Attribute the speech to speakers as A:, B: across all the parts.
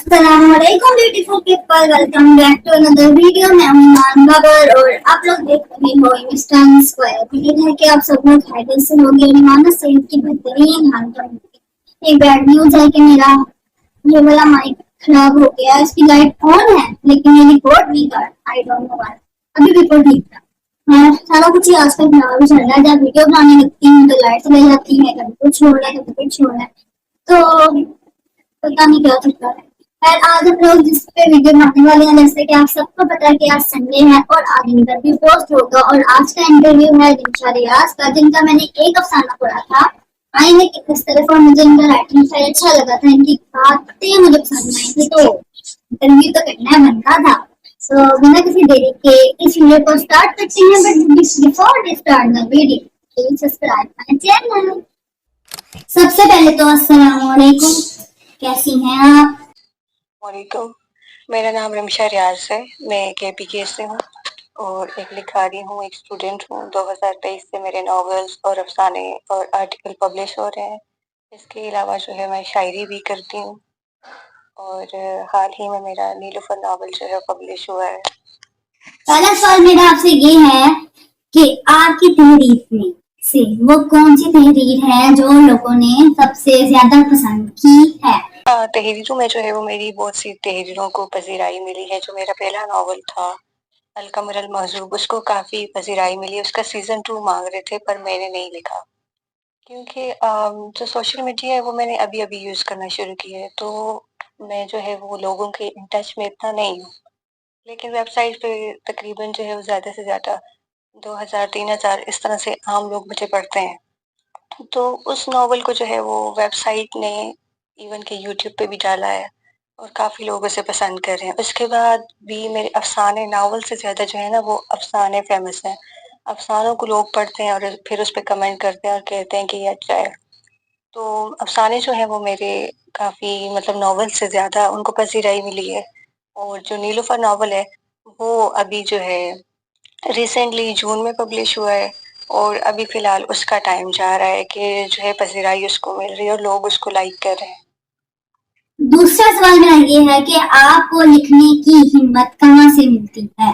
A: अस्सलामुअलैकुम beautiful people, welcome back to another video. मैं हूं ईमान बाबर और आप लोग देख रहे हो इंस्टांट स्क्वायर। उम्मीद है कि आप सब लोग खैरियत से होंगे। ईमान सेहत की बेहतरीन हालत में होंगे। एक बैड न्यूज है कि मेरा ये वाला माइक खराब हो गया। इसकी लाइट ऑन है लेकिन ये रिकॉर्ड नहीं कर, आई डोंट नो व्हाई। अभी रिकॉर्ड नहीं था। हाँ, सारा कुछ ही आजकल खराब ही चल रहा है। जब वीडियो बनाने लगती हूँ तो लाइट चली जाती है, कभी कुछ हो रहा है कभी कुछ हो रहा है, तो पता नहीं क्या चक्कर है। खैर, आज हम लोग जिस पे वीडियो बनाने वाले हैं, जैसे कि आप सबको पता है कि आज संडे है और आज इंटरव्यू पोस्ट होगा। और आज का इंटरव्यू है दिनशा रियाज का, जिनका मैंने एक अफसाना पढ़ा था आईने की किस तरफ, और मुझे इनका राइटिंग स्टाइल अच्छा लगा था, इनकी बातें मुझे पसंद आई थी, तो इंटरव्यू तो करना बनता था। तो बिना किसी देरी के इस वीडियो को स्टार्ट करते हैं। But before we start the video, please subscribe my channel. सबसे पहले तो अस्सलाम वालेकुम, कैसी हैं आप?
B: वालेकुम, मेरा नाम रमशा रियाज है। मैं KPK से हूँ और एक लिखारी हूँ, एक स्टूडेंट हूँ। 2023 से मेरे नॉवेल्स और अफसाने और आर्टिकल पब्लिश हो रहे हैं। इसके अलावा जो है मैं शायरी भी करती हूँ और हाल ही में मेरा नीलुफर नॉवल जो है पब्लिश हुआ है।
A: पहला सवाल मेरा आपसे ये है कि आपकी तहरीर में से वो कौन सी तहरीर है जो लोगों ने सबसे ज्यादा पसंद की है?
B: तहरीरों में जो है वो मेरी बहुत सी तहरीरों को पजीराई मिली है। जो मेरा पहला नॉवल था अलकमर अल महजूब, उसको काफ़ी पजीराई मिली। उसका सीज़न 2 मांग रहे थे पर मैंने नहीं लिखा, क्योंकि जो सोशल मीडिया है वो मैंने अभी अभी यूज़ करना शुरू किया है, तो मैं जो है वो लोगों के इन टच में इतना नहीं हूँ। लेकिन वेबसाइट पे तकरीबन जो है वो ज़्यादा से ज़्यादा 2000-3000 इस तरह से आम लोग मुझे पढ़ते हैं। तो उस नॉवल को जो है वो वेबसाइट ने इवन के यूट्यूब पे भी डाला है और काफ़ी लोग उसे पसंद कर रहे हैं। उसके बाद भी मेरे अफसाने नॉवल से ज़्यादा जो है ना वो अफसाने फेमस हैं। अफसानों को लोग पढ़ते हैं और फिर उस पे कमेंट करते हैं और कहते हैं कि ये अच्छा है। तो अफसाने जो हैं वो मेरे काफ़ी मतलब नॉवल से ज़्यादा उनको पसीराई मिली है। और जो नीलुफर नॉवल है वो अभी जो है रिसेंटली जून में पब्लिश हुआ है और अभी फ़िलहाल उसका टाइम जा रहा है कि जो है पसीराई उसको मिल रही है और लोग उसको लाइक कर रहे हैं।
A: दूसरा सवाल मेरा ये है कि आपको लिखने की हिम्मत कहाँ से मिलती है?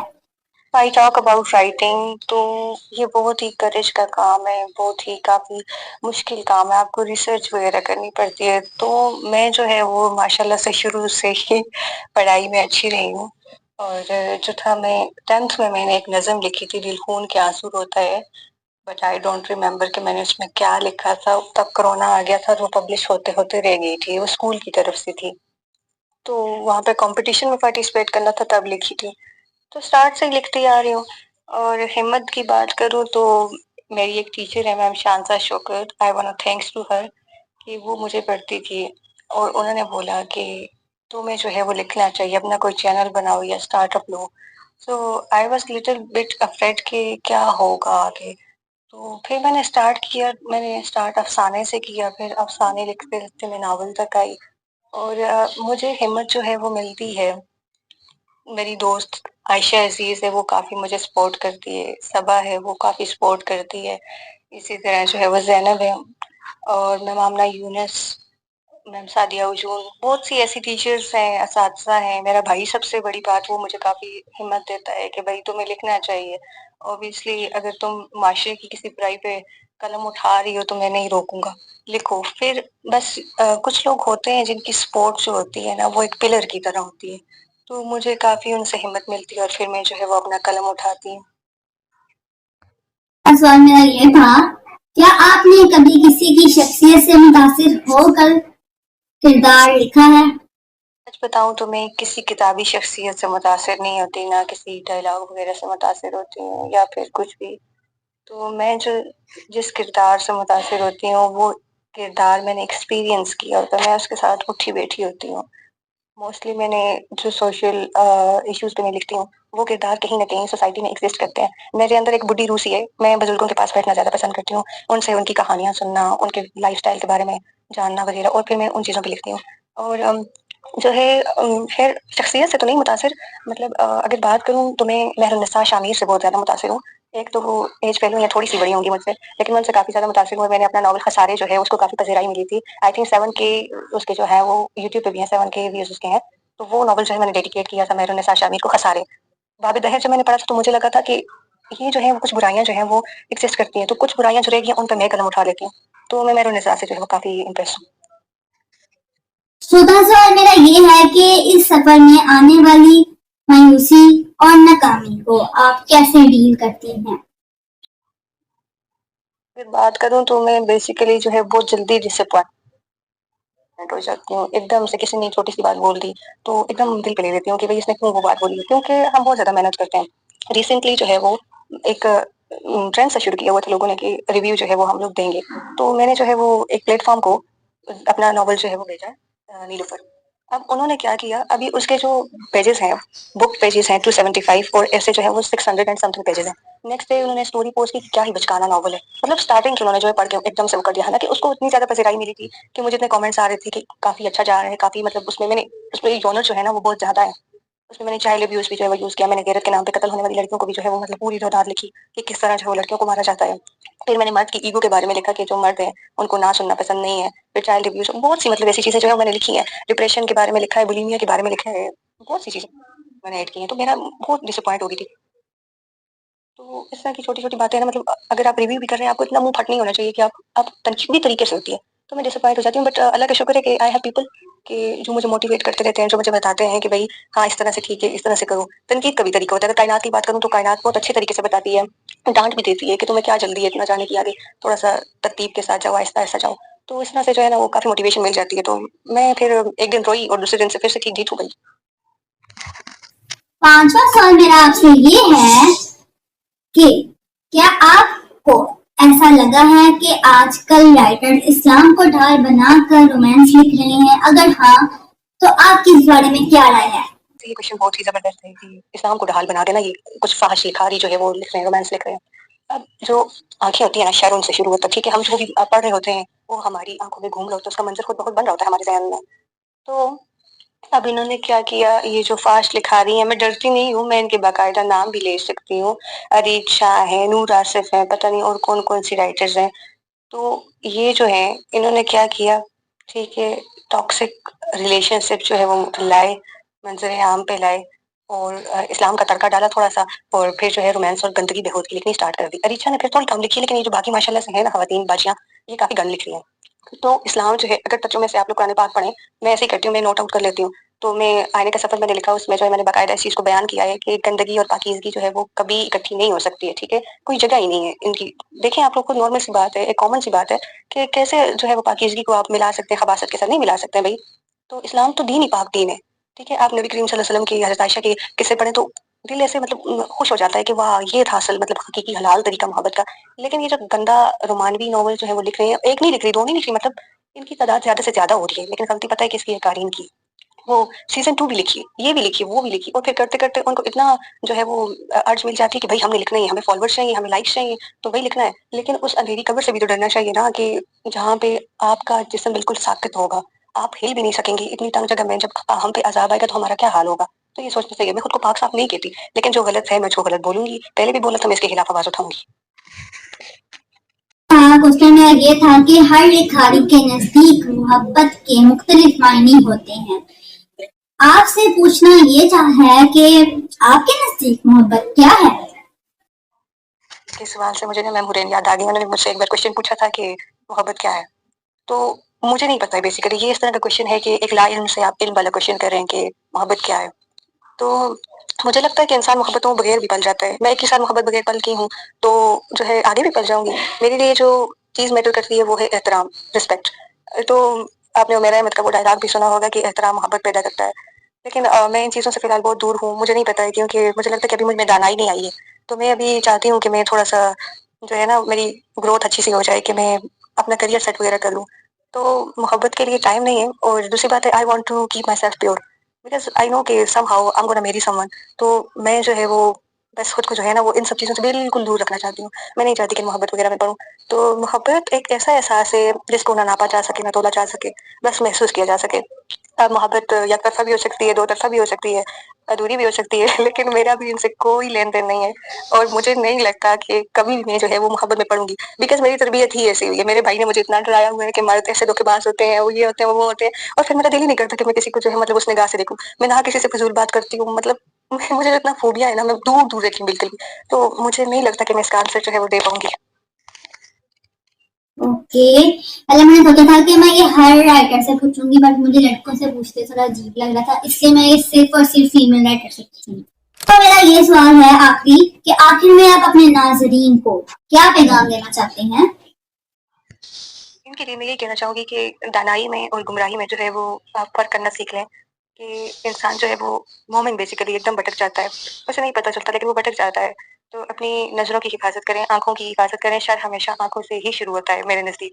B: आई टॉक अबाउट राइटिंग, तो ये बहुत ही करेज का काम है, बहुत ही काफ़ी मुश्किल काम है। आपको रिसर्च वगैरह करनी पड़ती है। तो मैं जो है वो माशाल्लाह से शुरू से ही पढ़ाई में अच्छी रही हूँ। और जो था मैं 10th में मैंने एक नज़म लिखी थी, दिल खून के आंसू रोता है, बट आई डोंट रिमेम्बर कि मैंने उसमें क्या लिखा था। तब कोरोना आ गया था, वो पब्लिश होते होते रह गई थी। वो स्कूल की तरफ से थी, तो वहाँ पे कंपटीशन में पार्टिसिपेट करना था, तब लिखी थी। तो स्टार्ट से लिखती आ रही हूँ। और हिम्मत की बात करूँ तो मेरी एक टीचर है, ma'am Shansa Shaukat, I want thanks to her, कि वो मुझे पढ़ती थी और उन्होंने बोला कि तुम्हें जो है वो लिखना चाहिए, अपना कोई चैनल बनाओ या startup low. So I was little bit afraid कि क्या होगा आगे। तो फिर मैंने स्टार्ट किया, मैंने स्टार्ट अफसाने से किया, फिर अफसाने लिखते लिखते मैं नावल तक आई। और मुझे हिम्मत जो है वो मिलती है। मेरी दोस्त आयशा अजीज है, वो काफ़ी मुझे सपोर्ट करती है। सबा है, वो काफ़ी सपोर्ट करती है। इसी तरह जो है वो जैनब है और मैम आमना यूनुस, मैम सादिया उजून, बहुत सी ऐसी टीचर्स हैं, असातिज़ा हैं। मेरा भाई सबसे बड़ी बात, वो मुझे काफ़ी हिम्मत देता है कि भाई तुम्हें लिखना चाहिए। ऑब्वियसली अगर तुम माशरे की किसी बुराई पे कलम उठा रही हो तो मैं नहीं रोकूंगा, लिखो। फिर बस कुछ लोग होते हैं जिनकी सपोर्ट जो होती है ना वो एक पिलर की तरह होती है, तो मुझे काफ़ी उनसे हिम्मत मिलती है और फिर मैं जो है वो अपना कलम उठाती हूँ।
A: सवाल मेरा ये था, क्या आपने कभी किसी की शख्सियत से मुतासिर होकर किरदार लिखा है?
B: सच बताऊं तो मैं किसी किताबी शख्सियत से मुतासिर नहीं होती, ना किसी डायलॉग वगैरह से मुतासिर होती हूँ या फिर कुछ भी। तो मैं जो जिस किरदार से मुतासिर होती हूँ वो किरदार मैंने एक्सपीरियंस किया और तो मैं उसके साथ उठी बैठी होती हूँ। मोस्टली मैंने जो सोशल इश्यूज पे मैं लिखती हूँ वो किरदार कहीं ना कहीं सोसाइटी में एग्जिस्ट करते हैं। मेरे अंदर एक बुढ़ी रूसी है, मैं बुजुर्गों के पास बैठना ज़्यादा पसंद करती हूँ, उनसे उनकी कहानियाँ सुनना, उनके लाइफस्टाइल के बारे में जानना वगैरह, और फिर मैं उन चीज़ों पे लिखती हूँ। और जो है खैर शख्सियत से तो नहीं मुतासिर, मतलब अगर बात करूँ तो मैं महरुन्निसा शामिर से बहुत ज़्यादा मुतासिर हूँ। एक तो वो एज पहलू या थोड़ी सी बड़ी होंगी मुझसे, लेकिन मैं उनसे काफ़ी ज़्यादा मुतासिर हूँ। मैंने अपना नॉवल खसारे जो है उसको काफ़ी पजीराई मिली थी। आई थिंक 7K उसके जो है वो यूट्यूब पे भी है, 7K व्यूज उसके हैं। تو وہ ناول جو ہے میں نے ڈیڈیکیٹ کیا تھا مہرون نساء شامیر کو، خسارے باب دہر جب میں نے پڑھا تھا تو مجھے لگا تھا کہ یہ جو ہے کچھ برائیاں جو ہیں وہ ایگزسٹ کرتی ہیں، تو کچھ برائیاں جو رہ گی ان پہ میں قدم اٹھا لیتی ہوں، تو میں مہرون نساء سے جو ہے وہ کافی امپریس ہوں۔
A: چوتھا سوال میرا یہ ہے کہ اس سفر میں آنے والی مایوسی اور ناکامی کو آپ کیسے ڈیل کرتے ہیں؟
B: پھر بات کروں تو میں بیسیکلی جو ہے بہت جلدی ڈسپوائنٹ ہو جاتی ہوں، ایک دم سے کسی نے چھوٹی سی بات بول دی تو ایک دم دل پہ لے لیتی ہوں کہ بھائی اس نے کیوں وہ بات بولی، کیونکہ ہم بہت زیادہ محنت کرتے ہیں۔ ریسنٹلی جو ہے وہ ایک ٹرینڈ سا شروع کیا ہوا تھا لوگوں نے کہ ریویو جو ہے وہ ہم لوگ دیں گے، تو میں نے جو ہے وہ ایک پلیٹ فارم کو اپنا ناول جو ہے وہ بھیجا نیلوفر۔ اب انہوں نے کیا کیا، ابھی اس کے جو پیجز ہیں، بک پیجز ہیں 275 اور ایسے جو ہے وہ 600 اینڈ سم تھنگ پیجز ہیں۔ نیکسٹ ڈے انہوں نے اسٹوری پوسٹ کی کہ کیا ہی بچکانا ناول ہے، مطلب اسٹارٹنگ انہوں نے جو ہے پڑھ کے ایک دم سے وہ کر دیا، حالانکہ اس کو اتنی زیادہ پذیرائی ملی تھی کہ مجھے اتنے کامنٹس آ رہے تھے کہ کافی اچھا جا رہا ہے، کافی مطلب اس میں نے اس میں جونر جو ہے نا وہ بہت زیادہ ہے، اس میں نے چائلڈ ابیوز بھی جو ہے وہ یوز کیا، میں نے غیرت کے نام پہ قتل ہونے والی لڑکیوں کو بھی جو ہے وہ مطلب پوری تعداد لکھی کہ کس طرح جو ہے وہ لڑکیوں کو مارا جاتا ہے۔ پھر میں نے مرد کی ایگو کے بارے میں لکھا کہ جو مرد ہیں ان کو نہ سننا پسند نہیں ہے، پھر چائلڈ ابیوز، بہت سی مطلب ایسی چیزیں جو ہے میں نے لکھی ہیں، ڈپریشن کے بارے میں لکھا ہے، بلیمیا کے بارے میں لکھا ہے، بہت سی چیزیں میں نے ایڈ کی ہیں، تو میرا بہت ڈس اپوائنٹ ہو گئی تھی۔ تو اس طرح کی چھوٹی چھوٹی باتیں ہیں نا، مطلب اگر آپ ریویو بھی کر رہے ہیں آپ کو اتنا منہ پھٹ نہیں ہونا چاہیے کہ آپ تنقیدی طریقے سے ہوتی ہے، تو میں ڈس اپوائنٹ ہو جاتی ہوں، بٹ اللہ کا شکر ہے کہ آئی ہیو پیپل کہ جو مجھے موٹیویٹ کرتے رہتے ہیں، جو مجھے بتاتے ہیں کہ بھائی ہاں اس طرح سے ٹھیک ہے، اس طرح سے کرو۔ تنقید کا بھی طریقہ ہوتا ہے، اگر کائنات کی بات کروں تو کائنات بہت اچھے طریقے سے بتاتی ہے، ڈانٹ بھی دیتی ہے کہ تمہیں کیا جلدی ہے اتنا جانے کی آگے، تھوڑا سا ترتیب کے ساتھ جاؤ، آہستہ آہستہ جاؤ، تو اس طرح سے جو ہے نا وہ کافی موٹیویشن مل جاتی ہے۔ تو میں پھر ایک دن روئی اور دوسرے دن سے پھر سے ٹھیک ٹھیک ہو گئی۔
A: پانچواں سوال میرا آپ سے یہ ہے کہ کیا آپ کو ایسا لگا ہے کہ آج کل رائٹر اسلام کو ڈھال بنا کر رومانس لکھ رہے ہیں؟ اگر ہاں تو آپ کی اس بارے میں کیا رائے ہے؟
B: یہ کوشچن بہت ہی زبردست ہے کہ اسلام کو ڈھال بنا کے نا یہ کچھ فحش لکھاری جو ہے وہ لکھ رہے ہیں، رومانس لکھ رہے ہیں۔ اب جو آنکھیں ہوتی ہیں نا شہر ان سے شروع ہوتا ہے، ٹھیک ہے، ہم جو بھی پڑھ رہے ہوتے ہیں وہ ہماری آنکھوں میں گھوم رہا ہوتا ہے، اس کا منظر خود بخود بن رہا ہوتا ہے ہمارے ذہن میں۔ تو اب انہوں نے کیا کیا، یہ جو فاش لکھا رہی ہیں، میں ڈرتی نہیں ہوں، میں ان کے باقاعدہ نام بھی لے سکتی ہوں، اریق شاہ ہے، نور آصف ہے، پتہ نہیں اور کون کون سی رائٹرز ہیں۔ تو یہ جو ہے انہوں نے کیا کیا، ٹھیک ہے، ٹاکسک ریلیشن شپ جو ہے وہ لائے، منظر عام پہ لائے، اور اسلام کا تڑکا ڈالا تھوڑا سا، اور پھر جو ہے رومانس اور گندگی بے ہوتی لکھنی اسٹارٹ کر دی۔ اریچھا نے پھر تھوڑی کم لکھی، لیکن یہ جو باقی ماشاءاللہ سے ہیں نا خواتین باجیاں، یہ کافی گند لکھ رہی ہیں۔ تو اسلام جو ہے اگر ترجمے سے آپ لوگ قرآن پاک پڑھیں، میں ایسے ہی کرتی ہوں، میں نوٹ آؤٹ کر لیتی ہوں، تو میں آئینے کا سفر میں نے لکھا، اس میں جو ہے میں نے باقاعدہ اس چیز کو بیان کیا ہے کہ گندگی اور پاکیزگی جو ہے وہ کبھی اکٹھی نہیں ہو سکتی ہے، ٹھیک ہے، کوئی جگہ ہی نہیں ہے ان کی۔ دیکھیں آپ لوگ کو نارمل سی بات ہے، ایک کامن سی بات ہے کہ کیسے جو ہے وہ پاکیزگی کو آپ ملا سکتے ہیں خباثت کے ساتھ، نہیں ملا سکتے ہیں بھائی۔ تو اسلام تو دین ہی پاک دین ہے، ٹھیک ہے، آپ نبی کریم صلی اللہ علیہ وسلم کی، حضرت عائشہ کے قصے پڑھیں تو دل ایسے مطلب خوش ہو جاتا ہے کہ واہ یہ تھا اصل مطلب حقیقی حلال طریقہ محبت کا۔ لیکن یہ جو گندا رومانوی ناول جو ہے وہ لکھ رہے ہیں، ایک نہیں لکھ رہی، دو نہیں لکھ رہی، مطلب ان کی تعداد زیادہ سے زیادہ ہو رہی ہے، لیکن غلطی پتہ ہے کس کی ہے، قارئین کی۔ وہ سیزن 2 بھی لکھی، یہ بھی لکھی، وہ بھی لکھی، اور پھر کرتے کرتے ان کو اتنا جو ہے وہ ارج مل جاتی ہے کہ بھائی ہم نے لکھنا ہی ہے، ہمیں فالوورس چاہیے، ہمیں لائکس چاہیے، تو وہی لکھنا ہے۔ لیکن اس اندھیری قبر سے بھی تو ڈرنا چاہیے نا، کہ جہاں پہ آپ کا جسم بالکل ساکت ہوگا، آپ ہل بھی نہیں سکیں گی اتنی تنگ جگہ میں، جب ہم پہ عذاب آئے گا تو ہمارا کیا حال ہوگا۔ تو یہ سوچنا چاہیے، میں خود کو پاک صاف نہیں کہتی، لیکن جو غلط ہے میں اس کو غلط بولوں گی، پہلے بھی بولا تھا، میں اس کے خلاف آواز اٹھاؤں گی۔
A: کوشچن میرا یہ تھا کہ ہر لکھاری کے نزدیک محبت کے مختلف معنی ہوتے ہیں، آپ سے پوچھنا یہ ہے کہ آپ کے نزدیک محبت کیا ہے؟
B: اس سوال سے مجھے نا میمورین یاد آ گئی، انہوں نے مجھ سے ایک بار کوشچن پوچھا تھا کہ محبت کیا ہے، تو مجھے نہیں پتا ہے بیسیکلی، یہ اس طرح کا کوشچن ہے کہ ایک لا علم سے آپ علم والا کوشچن کر رہے ہیں کہ محبت کیا ہے۔ تو مجھے لگتا ہے کہ انسان محبتوں بغیر بھی پل جاتا ہے، میں ایک ہی ساتھ محبت بغیر پل کی ہوں تو جو ہے آگے بھی پل جاؤں گی۔ میرے لیے جو چیز میٹر کرتی ہے وہ ہے احترام، رسپیکٹ۔ تو آپ نے عمیر احمد کا وہ ڈائلاگ بھی سنا ہوگا کہ احترام محبت پیدا کرتا ہے، لیکن میں ان چیزوں سے فی الحال بہت دور ہوں، مجھے نہیں پتا ہے، کیونکہ مجھے لگتا ہے کہ ابھی مجھ میں دانائی نہیں آئی ہے، تو میں ابھی چاہتی ہوں کہ میں تھوڑا سا جو ہے نا میری گروتھ اچھی سی ہو جائے کہ میں اپنا کریئر سیٹ وغیرہ کر لوں، تو محبت کے لیے ٹائم نہیں ہے۔ اور دوسری بات ہے، I want to keep myself pure, because I know کہ سم ہاؤ آئی ایم گونا میری سم ون، تو میں جو ہے وہ بس خود کو جو ہے نا وہ ان سب چیزوں سے بالکل دور رکھنا چاہتی ہوں، میں نہیں چاہتی کہ محبت وغیرہ میں پڑھوں۔ تو محبت ایک ایسا احساس ہے جس کو نہ ناپا جا سکے، نہ تولا جا سکے، بس محسوس کیا جا سکے۔ मोहब्बत एक तरफा भी हो सकती है, दो तरफा भी हो सकती है, अधूरी भी हो सकती है, लेकिन मेरा भी इनसे कोई लेन देन नहीं है और मुझे नहीं लगता कि कभी भी मैं जो है वो मोहब्बत में पड़ूंगी, बिकॉज मेरी तरबियत ही ऐसी हुई है। मेरे भाई ने मुझे इतना डराया हुआ है कि मर्द ऐसे धोखेबाज होते हैं, वो ये होते हैं, वो होते हैं, और फिर मेरा दिल ही नहीं करता कि मैं किसी को जो है मतलब उस निगाह से देखूं। मैं ना किसी से फजूल बात करती हूँ, मतलब मुझे इतना फोबिया है ना, मैं दूर दूर रहती हूँ बिल्कुल भी। तो मुझे नहीं लगता कि मैं इसका आंसर जो है वो दे पाऊंगी।
A: ओके, पहले मैंने सोचा था कि मैं ये हर राइटर से पूछूंगी, बट मुझे लड़कों से पूछते थोड़ा अजीब लग रहा था, इसलिए मैं ये सिर्फ और सिर्फ फीमेल राइटर से पूछूंगी। तो मेरा ये सवाल है आखिरी, कि आखिर में आप अपने नाजरीन को क्या पैगाम देना चाहते हैं?
B: इनके लिए मैं ये कहना चाहूंगी कि दानाई में और गुमराही में जो है वो आप फर्क करना सीख लें, कि इंसान जो है वो मोमिन बेसिकली एकदम भटक जाता है, उसे नहीं पता चलता लेकिन वो भटक जाता है। तो अपनी नज़रों की हिफाजत करें, आंखों की हिफाजत करें, शर हमेशा आंखों से ही शुरू होता है मेरे नज़दीक।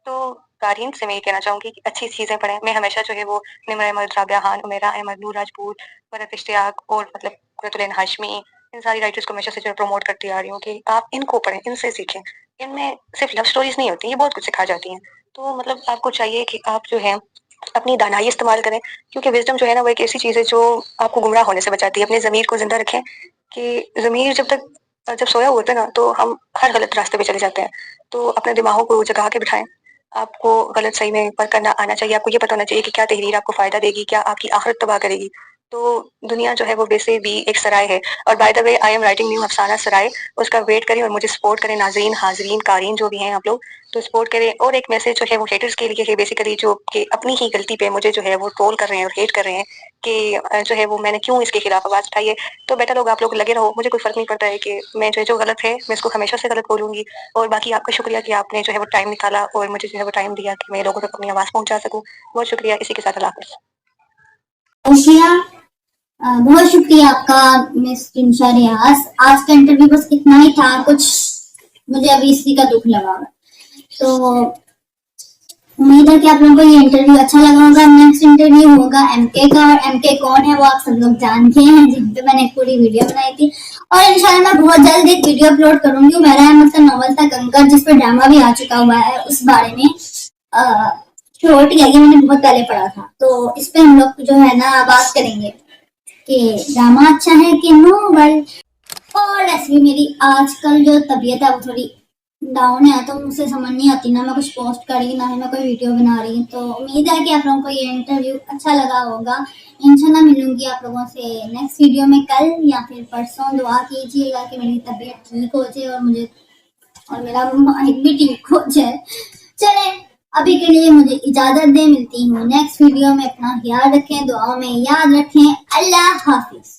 B: तो कारीन से मैं ये कहना चाहूंगी कि अच्छी चीज़ें पढ़ें। मैं हमेशा जो है वो निमर अहमद, राबिया खान, उमेरा अहमद, नूर राजपूत, फरहत इश्तियाक और मतलब कुरतुल हाशमी, इन सारी राइटर्स को हमेशा से जो है प्रमोट करती आ रही हूँ कि आप इनको पढ़ें, इनसे सीखें। इनमें सिर्फ लव स्टोरीज नहीं होती, ये बहुत कुछ सिखा जाती हैं। तो मतलब आपको चाहिए कि आप जो है अपनी दानाई इस्तेमाल करें, क्योंकि विजडम जो है ना वो एक ऐसी चीज़ है जो आपको गुमराह होने से बचाती है। अपने ज़मीर को जिंदा रखें, कि ज़मीर जब सोया हुआ होता है ना तो हम हर गलत रास्ते पे चले जाते हैं। तो अपने दिमागों को जगा के बिठाएं, आपको गलत सही में फर्क करना आना चाहिए। आपको ये पता होना चाहिए कि क्या तहरीर आपको फायदा देगी, क्या आपकी आखिरत तबाह करेगी। तो दुनिया जो है वो वैसे भी एक सराय है, और by the way I am writing new अफसाना सराय, उसका वेट करें और मुझे सपोर्ट करें। नाजरीन, हाजरीन, कारीन जो भी हैं आप लोग, तो सपोर्ट करें। और एक मैसेज जो है वो हेटर्स के लिए है बेसिकली, जो कि अपनी ही गलती पे मुझे जो है वो ट्रोल कर रहे हैं और हेट कर रहे हैं कि जो है वो मैंने क्यों इसके खिलाफ आवाज उठाई है। तो बेटर लोग आप लोग लगे रहो, मुझे कोई फर्क नहीं पड़ता है कि मैं जो गलत है मैं इसको हमेशा से गलत बोलूंगी। और बाकी आपका शुक्रिया कि आपने जो है वो टाइम निकाला और मुझे जो है वो टाइम दिया कि मैं लोगों तक अपनी आवाज पहुंचा सकूं। बहुत शुक्रिया। इसी के साथ अल्लाह हाफिज।
A: ओशिया, बहुत शुक्रिया आपका मिस इंशा रियाज। आज का इंटरव्यू बस इतना ही था, कुछ मुझे अभी इसी का दुख लगा। तो उम्मीद है कि आप लोगों को ये इंटरव्यू अच्छा लगा होगा। नेक्स्ट इंटरव्यू होगा एमके का, और एमके कौन है वो आप सब लोग जानते हैं, जिन पे मैंने एक पूरी वीडियो बनाई थी। और इंशाल्लाह मैं बहुत जल्द एक वीडियो अपलोड करूंगी। मेरा मतलब नॉवल था कंकर, जिस पर ड्रामा भी आ चुका हुआ है, उस बारे में शॉर्ट किया, ये मैंने बहुत पहले पढ़ा था। तो इस पे हम लोग जो है ना बात करेंगे कि ड्रामा अच्छा है कि नॉवल। और ऐसे भी मेरी आजकल जो तबीयत है वो थोड़ी डाउन है, तो मुझसे समझ नहीं आती ना मैं कुछ पोस्ट कर रही, ना ही मैं कोई वीडियो बना रही। तो उम्मीद है कि आप लोगों को ये इंटरव्यू अच्छा लगा होगा। इंशाल्लाह मिलूंगी आप लोगों से नेक्स्ट वीडियो में कल या फिर परसों। दुआ कीजिएगा कि मेरी तबीयत ठीक हो जाए और मेरा माइक भी ठीक हो जाए। चले, अभी के लिए मुझे इजाजत दे, मिलती हूँ नेक्स्ट वीडियो में। अपना ख्याल रखें, दुआओं में याद रखें। अल्लाह हाफिज।